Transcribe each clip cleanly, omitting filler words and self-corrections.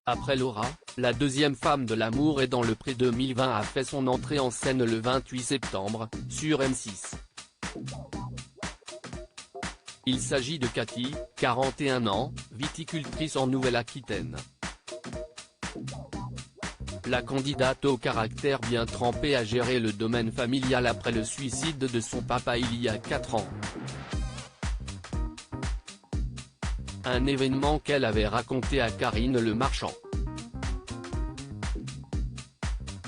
Après Laura, la deuxième femme de l'amour est dans le Pré 2020 a fait son entrée en scène le 28 septembre, sur M6. Il s'agit de Cathy, 41 ans, viticultrice en Nouvelle-Aquitaine. La candidate au caractère bien trempé a géré le domaine familial après le suicide de son papa il y a 4 ans. Un événement qu'elle avait raconté à Karine Le Marchand.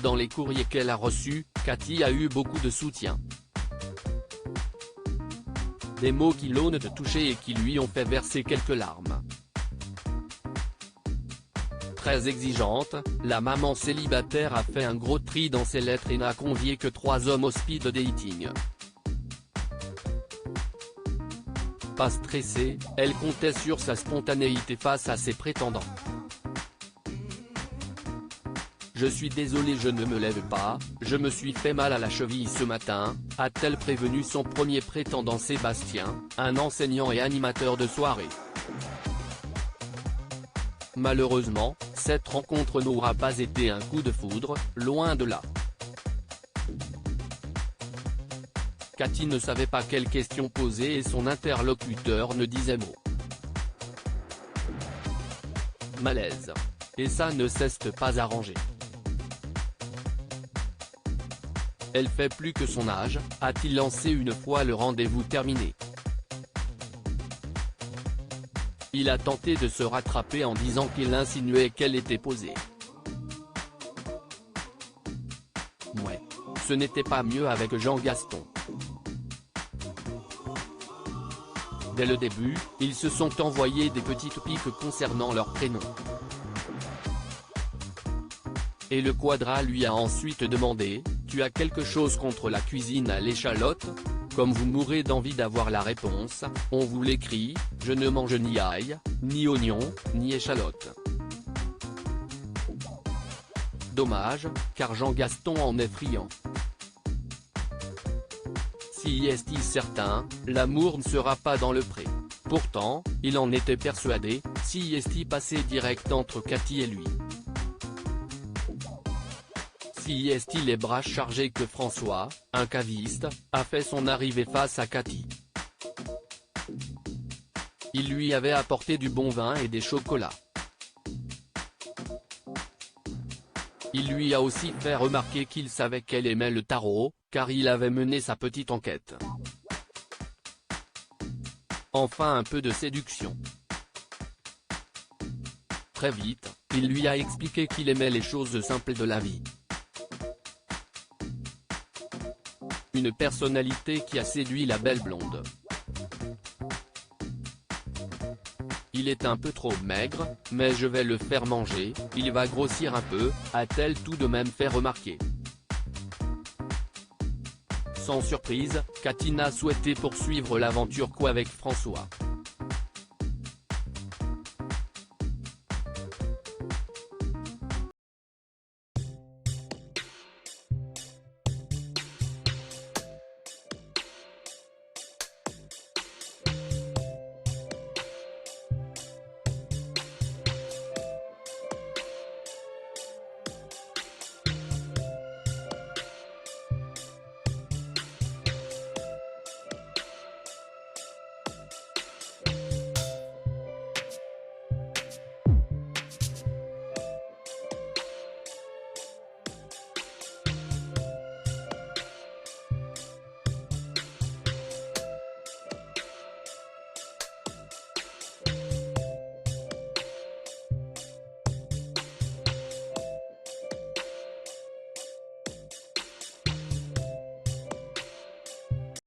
Dans les courriers qu'elle a reçus, Cathy a eu beaucoup de soutien. Des mots qui l'ont de toucher et qui lui ont fait verser quelques larmes. Très exigeante, la maman célibataire a fait un gros tri dans ses lettres et n'a convié que 3 hommes au speed dating. Pas stressée, elle comptait sur sa spontanéité face à ses prétendants. Je suis désolée, je ne me lève pas, je me suis fait mal à la cheville ce matin, a-t-elle prévenu son premier prétendant Sébastien, un enseignant et animateur de soirée. Malheureusement, cette rencontre n'aura pas été un coup de foudre, loin de là. Cathy ne savait pas quelles questions poser et son interlocuteur ne disait mot. Malaise. Et ça ne s'est pas arrangé. Elle fait plus que son âge, a-t-il lancé une fois le rendez-vous terminé. Il a tenté de se rattraper en disant qu'il insinuait qu'elle était posée. Ouais. Ce n'était pas mieux avec Jean Gaston. Dès le début, ils se sont envoyés des petites piques concernant leurs prénoms. Et le Quadra lui a ensuite demandé « Tu as quelque chose contre la cuisine à l'échalote ?» Comme vous mourrez d'envie d'avoir la réponse, on vous l'écrit, je ne mange ni ail, ni oignon, ni échalote. Dommage, car Jean Gaston en est friand. Si est certain, l'amour ne sera pas dans le pré. Pourtant, il en était persuadé, si est passé direct entre Cathy et lui. Si est les bras chargés que François, un caviste, a fait son arrivée face à Cathy. Il lui avait apporté du bon vin et des chocolats. Il lui a aussi fait remarquer qu'il savait qu'elle aimait le tarot, car il avait mené sa petite enquête. Enfin un peu de séduction. Très vite, il lui a expliqué qu'il aimait les choses simples de la vie. Une personnalité qui a séduit la belle blonde. Il est un peu trop maigre, mais je vais le faire manger, il va grossir un peu, a-t-elle tout de même fait remarquer. Sans surprise, Cathy n'a souhaité poursuivre l'aventure qu'avec François.